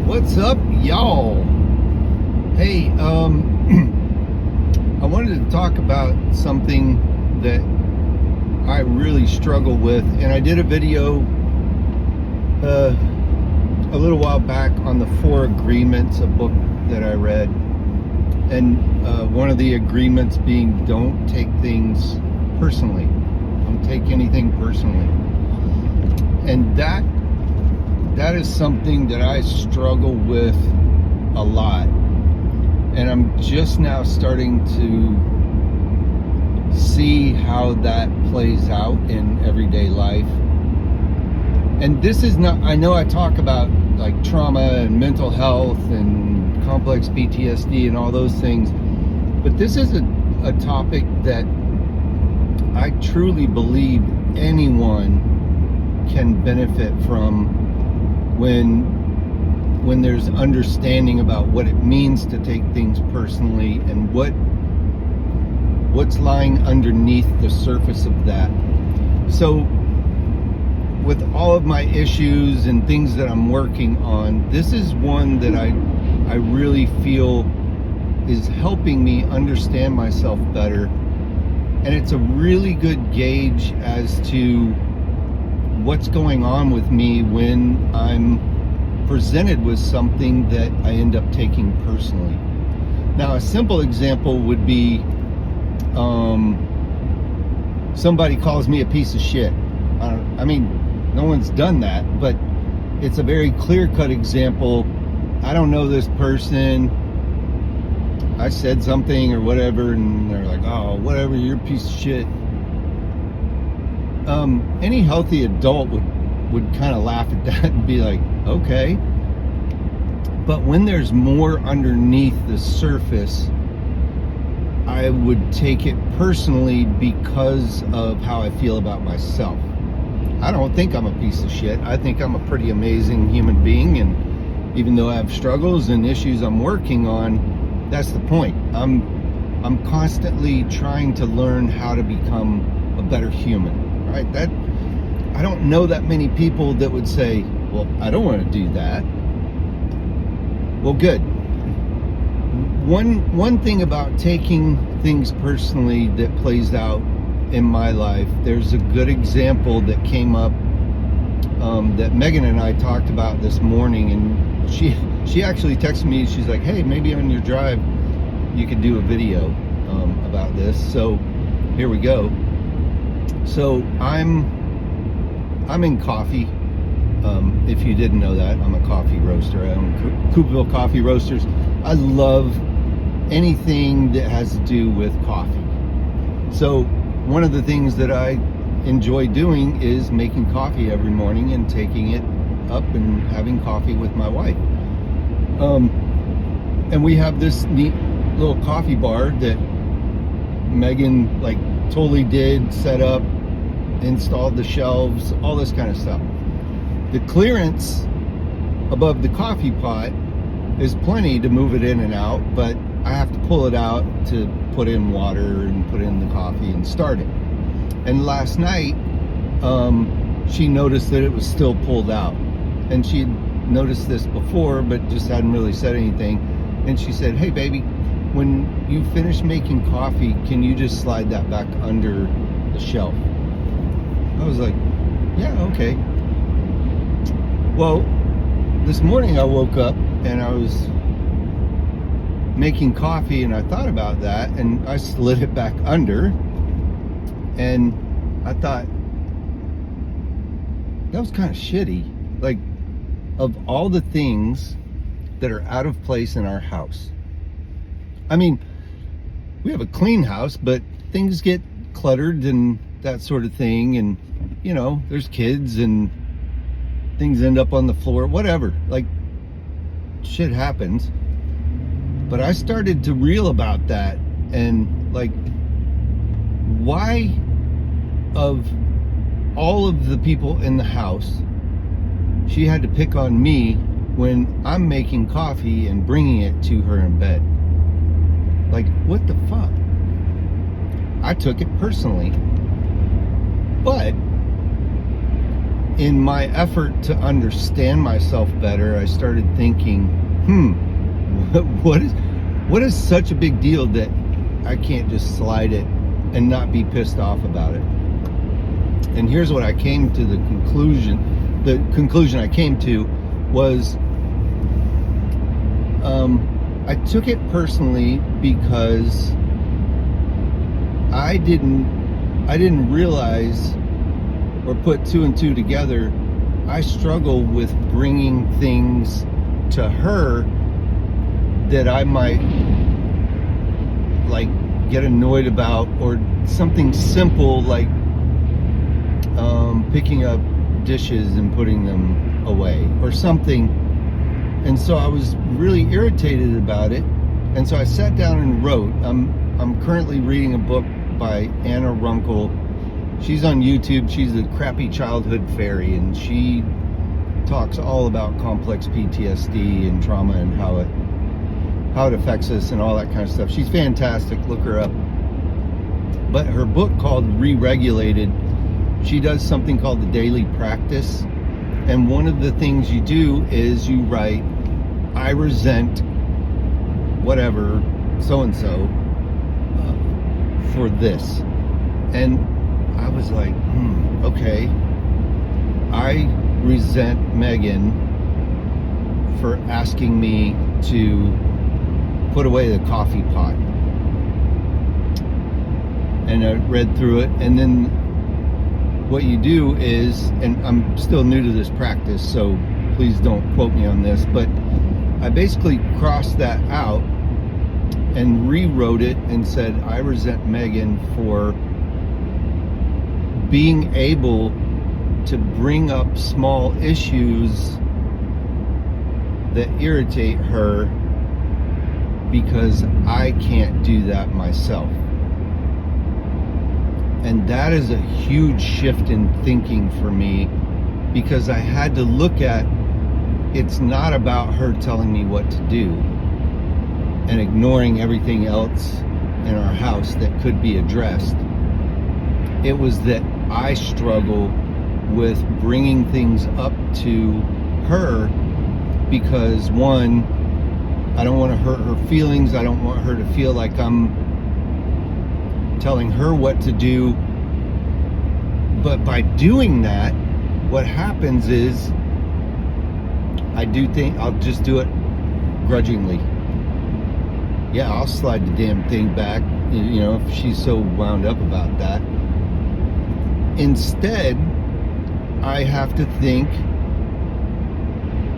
What's up, y'all? Hey, I wanted to talk about something that I really struggle with, and I did a video a little while back on the 4 agreements, a book that I read, and one of the agreements being don't take things personally. Don't take anything personally. And that is something that I struggle with a lot. And I'm just now starting to see how that plays out in everyday life. And this is not, I know I talk about like trauma and mental health and complex PTSD and all those things, but this is a topic that I truly believe anyone can benefit from when there's understanding about what it means to take things personally and what's lying underneath the surface of that. So with all of my issues and things that I'm working on, this is one that I really feel is helping me understand myself better. And it's a really good gauge as to what's going on with me when I'm presented with something that I end up taking personally. Now, a simple example would be somebody calls me a piece of shit. I mean, no one's done that, but it's a very clear-cut example. I don't know this person. I said something or whatever, and they're like, oh, whatever, you're a piece of shit. Any healthy adult would kind of laugh at that and be like, okay. But when there's more underneath the surface, I would take it personally because of how I feel about myself. I don't think I'm a piece of shit. I think I'm a pretty amazing human being, and even though I have struggles and issues I'm working on, that's the point. I'm constantly trying to learn how to become a better human. Right? That I don't know that many people that would say, well, I don't want to do that. Well, good. One thing about taking things personally that plays out in my life, there's a good example that came up that Megan and I talked about this morning, and she actually texted me. She's like, hey, maybe on your drive you could do a video about this. So here we go. So I'm in coffee. If you didn't know that, I'm a coffee roaster. I own Coopville Coffee Roasters. I love anything that has to do with coffee. So one of the things that I enjoy doing is making coffee every morning and taking it up and having coffee with my wife. And we have this neat little coffee bar that Megan totally did, set up, installed the shelves, all this kind of stuff. The clearance above the coffee pot is plenty to move it in and out, but I have to pull it out to put in water and put in the coffee and start it. And last night, she noticed that it was still pulled out. And she'd noticed this before, but just hadn't really said anything. And she said, hey baby, when you finish making coffee, can you just slide that back under the shelf? I was like, yeah, okay. Well, this morning I woke up and I was making coffee and I thought about that and I slid it back under, and I thought, that was kind of shitty. Like, of all the things that are out of place in our house, I mean, we have a clean house, but things get cluttered and that sort of thing. And, you know, there's kids and things end up on the floor, whatever. Like, shit happens. But I started to reel about that and, like, why, of all of the people in the house, she had to pick on me when I'm making coffee and bringing it to her in bed. Like, what the fuck? I took it personally. But in my effort to understand myself better, I started thinking, what is such a big deal that I can't just slide it and not be pissed off about it? And here's what I came to the conclusion I came to was, I took it personally because I didn't realize or put two and two together. I struggle with bringing things to her that I might like get annoyed about, or something simple like picking up dishes and putting them away or something. And so I was really irritated about it, and so I sat down and wrote. I'm currently reading a book by Anna Runkle. She's on YouTube. She's a crappy childhood fairy, and she talks all about complex PTSD and trauma and how it affects us and all that kind of stuff. She's fantastic. Look her up. But her book called Re-Regulated, she does something called the daily practice. And one of the things you do is you write, I resent whatever, so-and-so, for this. And I was like, okay. I resent Megan for asking me to put away the coffee pot. And I read through it, and then what you do is, and I'm still new to this practice, so please don't quote me on this, but I basically crossed that out and rewrote it and said, I resent Megan for being able to bring up small issues that irritate her because I can't do that myself. And that is a huge shift in thinking for me, because I had to look at, it's not about her telling me what to do and ignoring everything else in our house that could be addressed. It was that I struggle with bringing things up to her because, one, I don't want to hurt her feelings. I don't want her to feel like I'm telling her what to do. But by doing that, what happens is I do think I'll just do it grudgingly. Yeah, I'll slide the damn thing back, you know, if she's so wound up about that. Instead, I have to think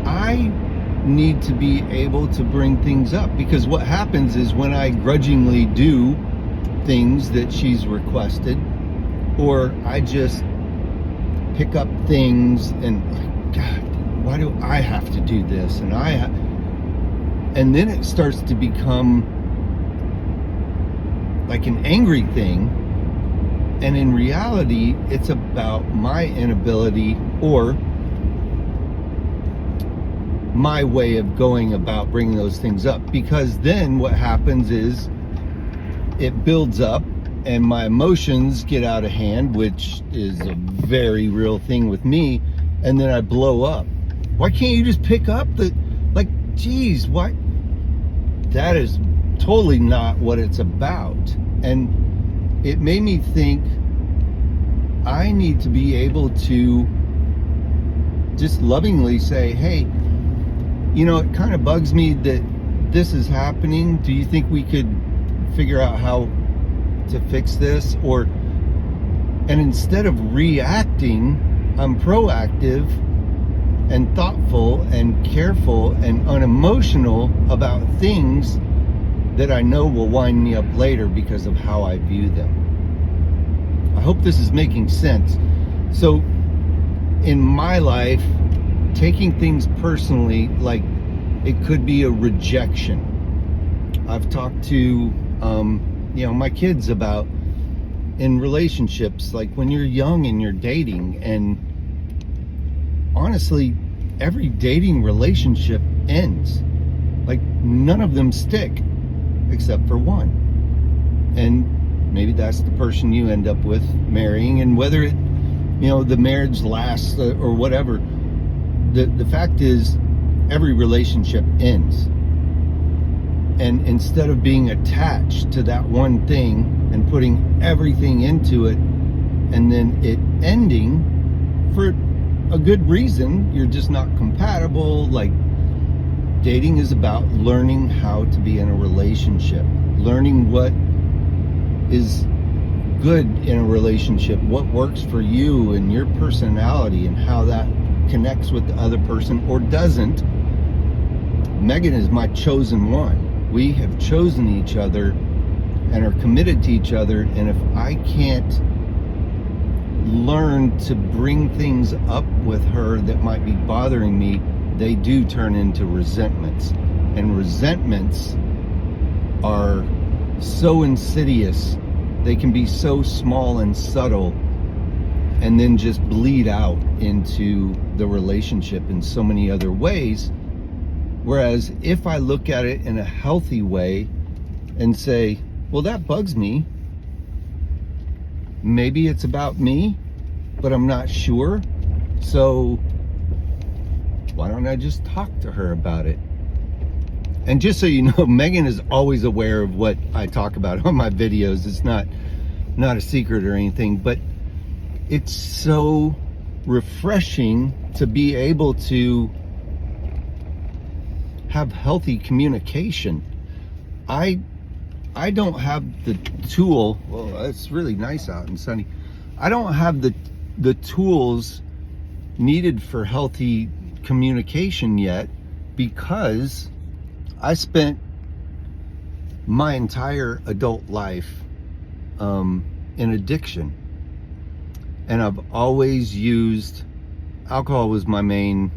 I need to be able to bring things up, because what happens is when I grudgingly do things that she's requested, or I just pick up things and like, God, why do I have to do this? And then it starts to become like an angry thing. And in reality, it's about my inability or my way of going about bringing those things up. Because then what happens is it builds up and my emotions get out of hand, which is a very real thing with me. And then I blow up. Why can't you just pick up geez, why? That is totally not what it's about. And it made me think I need to be able to just lovingly say, hey, you know, it kind of bugs me that this is happening. Do you think we could figure out how to fix this? And instead of reacting, I'm proactive and thoughtful and careful and unemotional about things that I know will wind me up later because of how I view them. I hope this is making sense. So in my life, taking things personally, like it could be a rejection. I've talked to my kids about in relationships, like when you're young and you're dating, and honestly, every dating relationship ends. Like none of them stick except for one. And maybe that's the person you end up with marrying, and whether it the marriage lasts or whatever. The fact is, every relationship ends. And instead of being attached to that one thing and putting everything into it and then it ending for a good reason, you're just not compatible. Like, dating is about learning how to be in a relationship, learning what is good in a relationship, what works for you and your personality and how that connects with the other person or doesn't. Megan is my chosen one. We have chosen each other and are committed to each other, and if I can't learn to bring things up with her that might be bothering me, they do turn into resentments. And resentments are so insidious. They can be so small and subtle and then just bleed out into the relationship in so many other ways. Whereas if I look at it in a healthy way and say, well, that bugs me. Maybe it's about me, but I'm not sure. So why don't I just talk to her about it? And just so you know, Megan is always aware of what I talk about on my videos. It's not a secret or anything, but it's so refreshing to be able to have healthy communication. I don't have the tool. Well, it's really nice out and sunny. I don't have the tools needed for healthy communication yet, because I spent my entire adult life in addiction, and I've always used alcohol. Was my main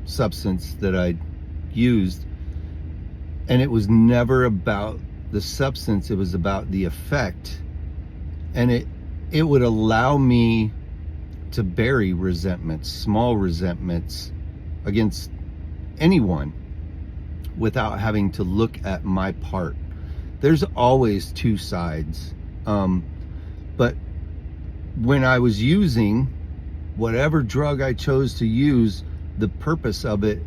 substance that I used, and it was never about the substance, it was about the effect. And it would allow me to bury resentments, small resentments against anyone, without having to look at my part. There's always two sides. But when I was using whatever drug I chose to use, the purpose of it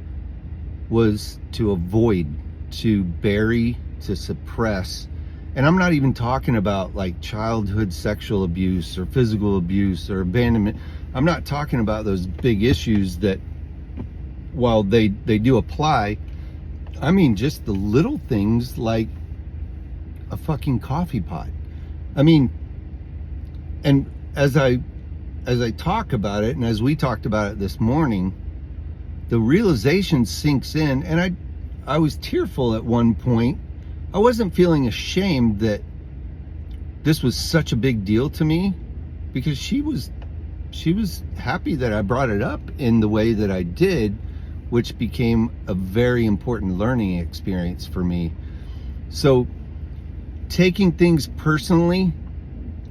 was to avoid, to bury, to suppress. And I'm not even talking about like childhood sexual abuse or physical abuse or abandonment. I'm not talking about those big issues that, while they do apply, I mean just the little things like a fucking coffee pot. I mean, and as I talk about it, and as we talked about it this morning, the realization sinks in, and I was tearful at one point. I wasn't feeling ashamed that this was such a big deal to me, because she was happy that I brought it up in the way that I did, which became a very important learning experience for me. So taking things personally,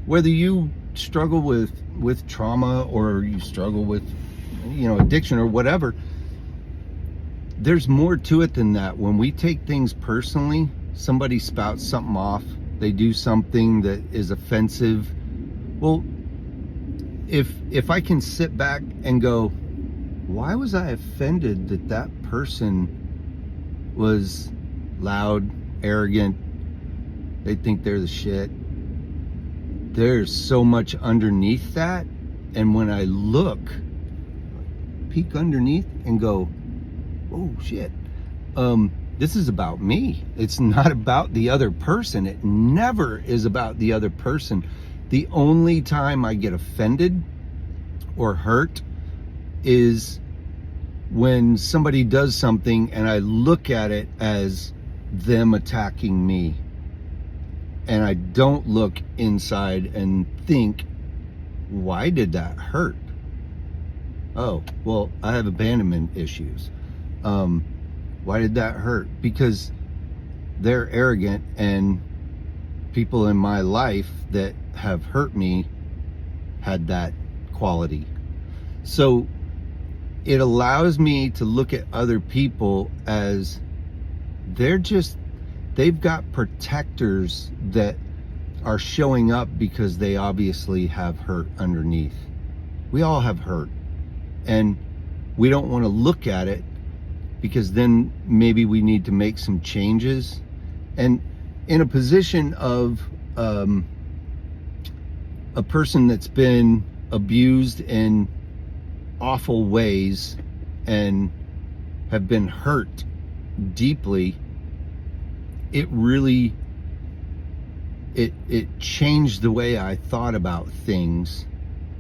whether you struggle with trauma or you struggle with addiction or whatever, there's more to it than that. When we take things personally, somebody spouts something off, they do something that is offensive. Well, if I can sit back and go, why was I offended that person was loud, arrogant, they think they're the shit? There's so much underneath that. And when I peek underneath and go, oh shit, this is about me. It's not about the other person. It never is about the other person. The only time I get offended or hurt is when somebody does something and I look at it as them attacking me, and I don't look inside and think, why did that hurt? Oh, well, I have abandonment issues. Why did that hurt? Because they're arrogant, and people in my life that have hurt me had that quality. So it allows me to look at other people as they've got protectors that are showing up because they obviously have hurt underneath. We all have hurt, and we don't want to look at it, because then maybe we need to make some changes. And in a position of a person that's been abused in awful ways and have been hurt deeply, it really it changed the way I thought about things.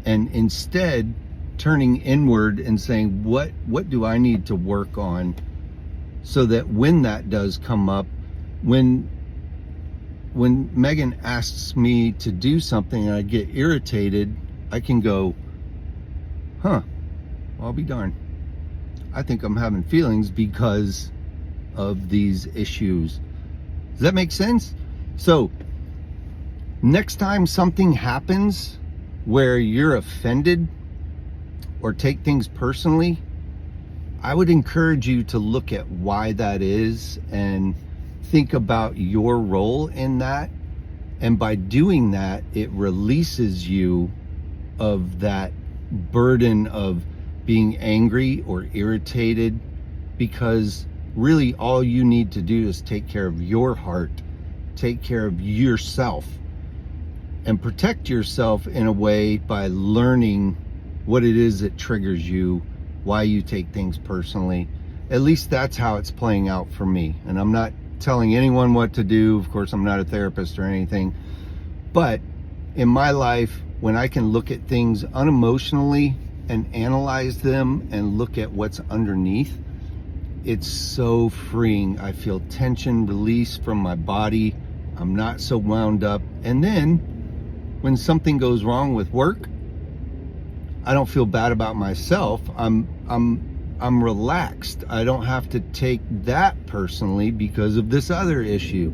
And instead turning inward and saying, what do I need to work on, so that when that does come up, when Megan asks me to do something and I get irritated, I can go, well, I'll be darned, I think I'm having feelings because of these issues. Does that make sense? So next time something happens where you're offended or take things personally, I would encourage you to look at why that is and think about your role in that. And by doing that, it releases you of that burden of being angry or irritated, because really all you need to do is take care of your heart, take care of yourself, and protect yourself in a way by learning what it is that triggers you, why you take things personally. At least that's how it's playing out for me. And I'm not telling anyone what to do. Of course, I'm not a therapist or anything. But in my life, when I can look at things unemotionally and analyze them and look at what's underneath, it's so freeing. I feel tension release from my body. I'm not so wound up. And then when something goes wrong with work, I don't feel bad about myself. I'm relaxed. I don't have to take that personally because of this other issue.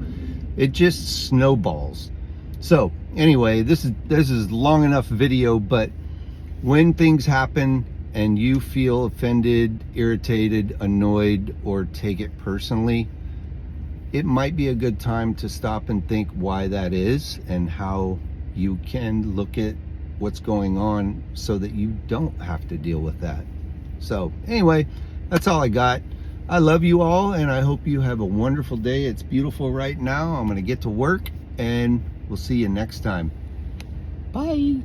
It just snowballs. So anyway, this is long enough video, but when things happen and you feel offended, irritated, annoyed, or take it personally, it might be a good time to stop and think why that is and how you can look at what's going on so that you don't have to deal with that. So anyway, that's all I got. I love you all, and I hope you have a wonderful day. It's beautiful right now. I'm going to get to work, and we'll see you next time. Bye.